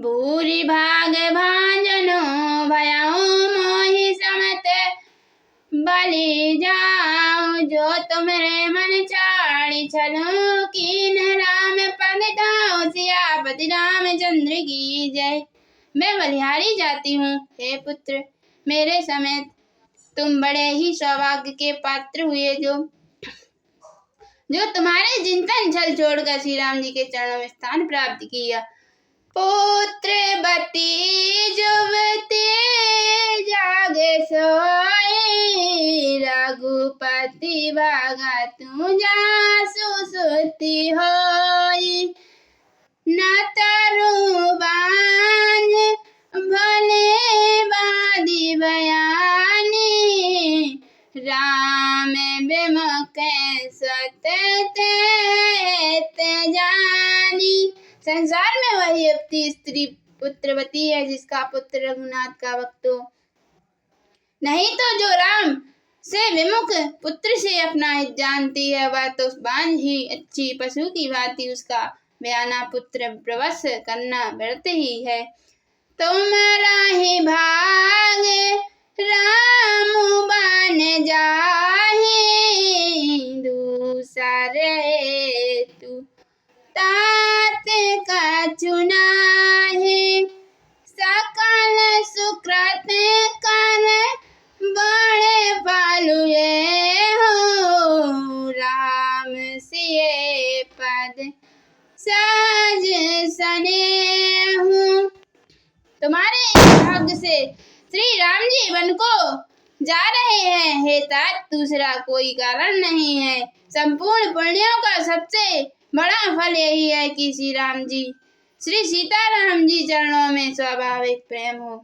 भूरि भाग भाजनो भयाऊं मोहि समत बलि जाऊं। जो तुमरे मन चारि चलूं कीन राम पद ठाऊं। सियापति रामचंद्र की जय। मैं बलिहारी जाती हूँ हे पुत्र, मेरे समेत तुम बड़े ही सौभाग्य के पात्र हुए जो तुम्हारे चिंतन छल छोड़कर श्री राम जी के चरणों में स्थान प्राप्त किया। पुत्रवती जुवती जागे सोई, रघुपति भागा तू जासु सुती होई। न तरु बांझ भले बादी बयानी, राम विमुख सत ते जानी। संसार में वही युवती स्त्री पुत्रवती है जिसका पुत्र रघुनाथ का भक्त हो, नहीं तो जो राम से विमुख पुत्र से अपना हित जानती है वह तो बांझ ही अच्छी पशु की भांति उसका बयाना पुत्र प्रवश करना व्यर्थ ही है। तुम्हारा ही भाग राम बन जाहि, दूसरे तू तात का चुनाहि। सकल सुकृत कर बड़े पालुए हो, राम सिए पद साज सनेहु। तुम्हारे इस भाग्य से श्री राम जी वन को जा रहे हैं हे तात, दूसरा कोई कारण नहीं है। संपूर्ण पुण्यों का सबसे बड़ा फल यही है कि श्री सीताराम जी चरणों में स्वाभाविक प्रेम हो।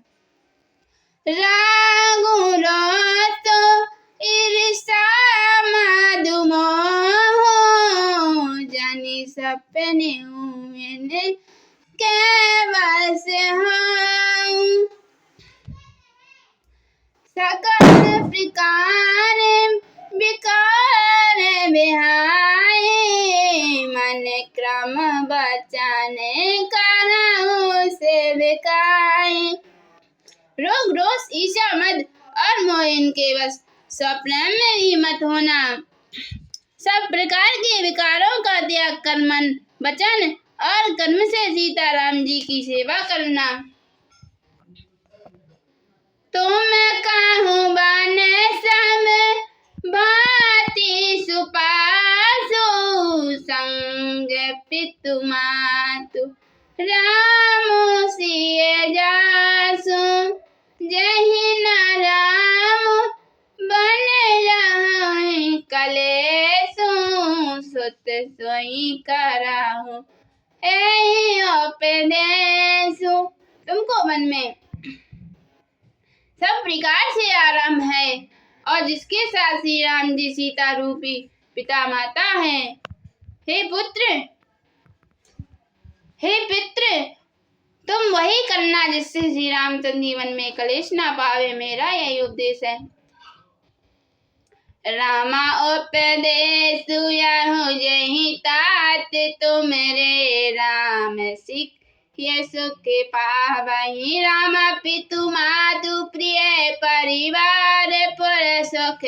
रागु रोतो ईर्षा मधु मोह, जानि सपने मैंने के बस हूँ। सकल प्रकार विकार बिहाए, मन क्रम बचन करहु सेविकाए। रोग रोष ईर्ष्या मद और मोह इनके बस, स्वप्न में ही मत होना। सब प्रकार के विकारों का त्याग कर मन वचन और कर्म से सीताराम जी की सेवा करना। तुम कहूँ बन सब भांति सुपासु, संग पितु मातु राम सिए जासु। जहि न राम बन रहु कलेसु, सुत सोई कराहु एहि उपदेशु। तुमको मन में सब प्रकार से आराम है और जिसके साथ श्री राम जी सीता रूपी पिता माता हैं। हे पित्र, तुम वही करना जिससे श्री रामचंद्र जीवन में कलेश ना पावे, मेरा यही उपदेश है। रामा उपदेशु यहु जहि तात, तुमरे राम सिख ये सुख पावहि। राम पितु मातु प्रिय परिवार पुर सुख,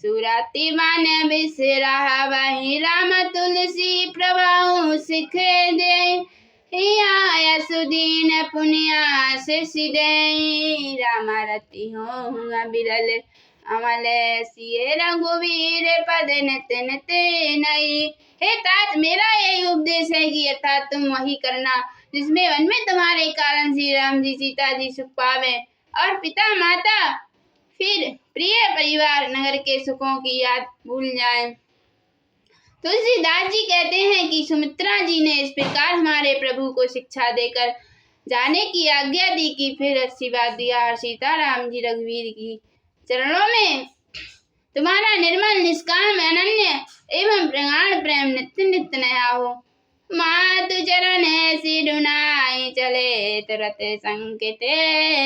सुरति मन बिसरावहि। राम तुलसी प्रभु सिख दे, सुदीन पुण्याशिष दे। राम रति हों बिरल अमल सिए, रघुवीर पद नित नित नई। हे तात, मेरा यही उपदेश है कि अर्थात तुम वही करना जिसमें वन में तुम्हारे कारण श्री राम जी सीता जी सुख पावे और पिता माता फिर प्रिय परिवार नगर के सुखों की याद भूल जाएं। तुलसीदास जी कहते हैं कि सुमित्रा जी ने इस प्रकार हमारे प्रभु को शिक्षा देकर जाने की आज्ञा दी कि फिर आशीर्वाद दिया और सीताराम जी रघुवीर की चरणों में तुम्हारा निर्मल निष्काम अनन्य एवं प्रगाढ़ प्रेम नित्य नित्य नया हो। मातु चरण सिरुनाई चले, तुरत संकित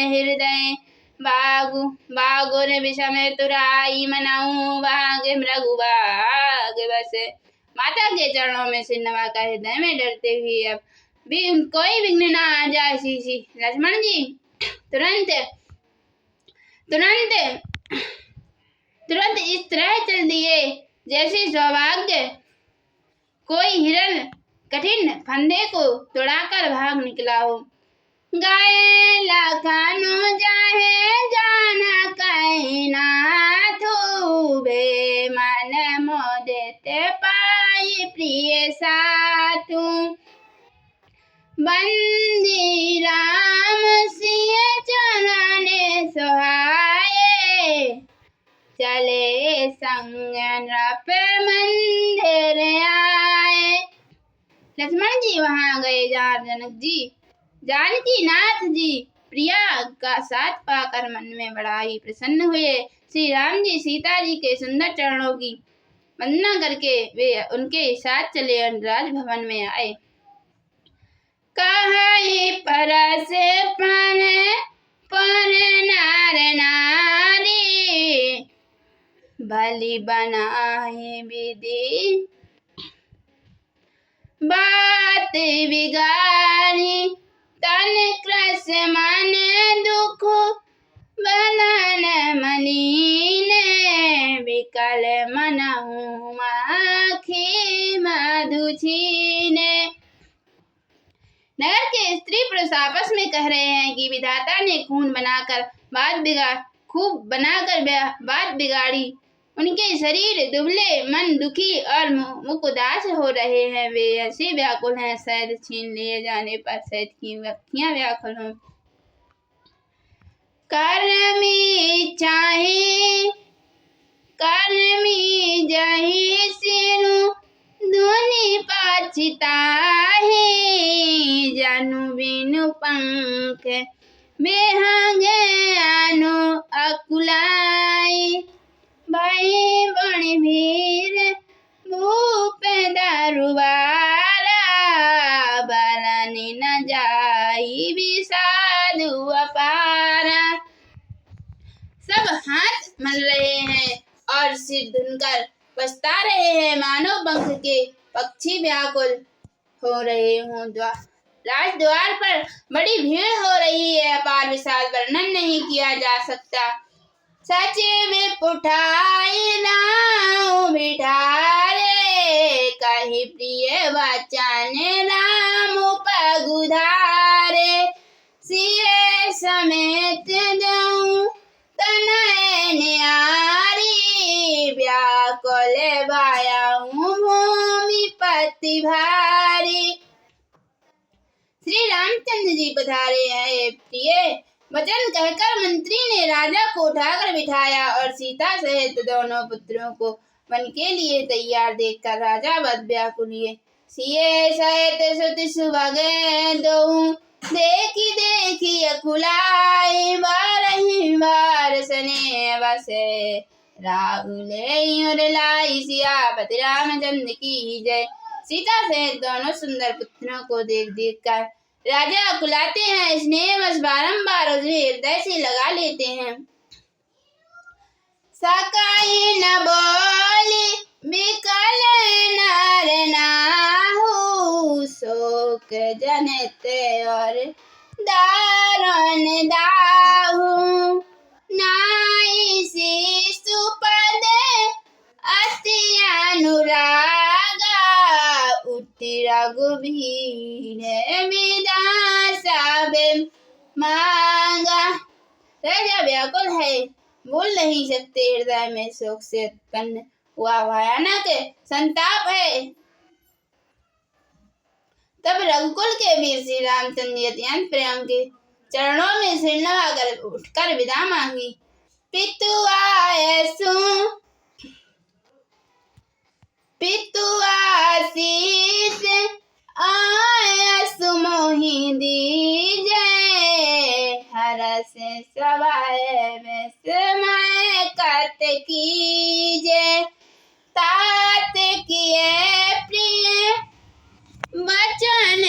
हृदय। बागुर विषम तुराई मनाऊं, भाग मृगु भाग बस। माता के चरणों में सिर नवाकर हृदय में डरते हुए अब भी कोई विघ्न ना आ जाए। सी लक्ष्मण जी तुरंत तुरंत तुरंत इस तरह चल दिए जैसे सौभाग्य कोई हिरण कठिन फंदे को तोड़ाकर भाग निकला हो। गाये लखनऊ जाहे जाना कहीं नाथू, बे मन मोदेते पाई प्रिय साथू। बंदी राम सिय चरणे सोहाए, चले संग नृप मंदिर आए। लक्ष्मण जी वहां गए जहाँ जनक जी जानकी नाथ जी प्रिया का साथ पाकर मन में बड़ा ही प्रसन्न हुए। श्री राम जी सीता जी के सुंदर चरणों की वंदना करके वे उनके साथ चले और राजभवन में आए। कहाई परस पर नार नारी, बलि बनाए विधि बात बिगाड़ी, तन क्रस मन दुख बदन मलिन, विकल मनहु माखी मधु छीने। नगर के स्त्री पुरुष आपस में कह रहे हैं कि विधाता ने खूब बनाकर बात बिगाड़ी। उनके शरीर दुबले, मन दुखी और मुख उदास हो रहे हैं। वे ऐसे व्याकुल हैं, शायद छीन लिए जाने पर शायद की अखियां व्याकुल हों। कर्मी जही सिनु धुनि पाचिताहि, जनु बिनु पंख बेहंगे अनु अकुलाई, भई बण भीर भूप दरुबारा, बरनि न जाई विषादु अपारा। सब हाथ मल रहे हैं और सिर धुनकर पछता रहे हैं, मानो पंख के पक्षी व्याकुल हो रहे हों। राजद्वार पर बड़ी भीड़ हो रही है, अपार विषाद वर्णन नहीं किया जा सकता। सचिव पुठाई नाउ बिठारे, कही प्रिय वचन राम पगुधारे, सिए समेत दऊं तनय न्यारी, व्याकुल भयउ भूमि पति भारी। श्री रामचंद्र जी पधारे हैं। प्रिय वचन कहकर मंत्री ने राजा को उठाकर बिठाया और सीता सहित दोनों पुत्रों को वन के लिए तैयार देखकर राजा बद व्याकुल हुए। सिए सहित सुत सुभगे दोऊ, देखी देखी अकुलाई, बारही बार सने बसे राहुले और लाई। सियापति रामचंद्र की जय। सीता सहित दोनों सुंदर पुत्रों को देख देख कर राजा अकुलाते हैं, स्नेह बस बारंबार उन्हें हृदय से लगा लेते हैं। सकाई न बोली बिकल नर नाहु, शोक जनित और दारुण दाहु, नाई शिशु पद अति अनुरागा, उठि रघुबीर विदा सब मांगा। राजा व्याकुल है, बोल नहीं सकते, हृदय में शोक से उत्पन्न हुआ भयानक संताप है। तब रघुकुल के वीर श्री रामचंद्र अत्यंत प्रेम के चरणों में सिर नवाकर उठकर विदा मांगी। पितु आशीष आयसु मोहि दीजे, हरस सवाय विस्मय कत कीजे, तात किए प्रिय वचन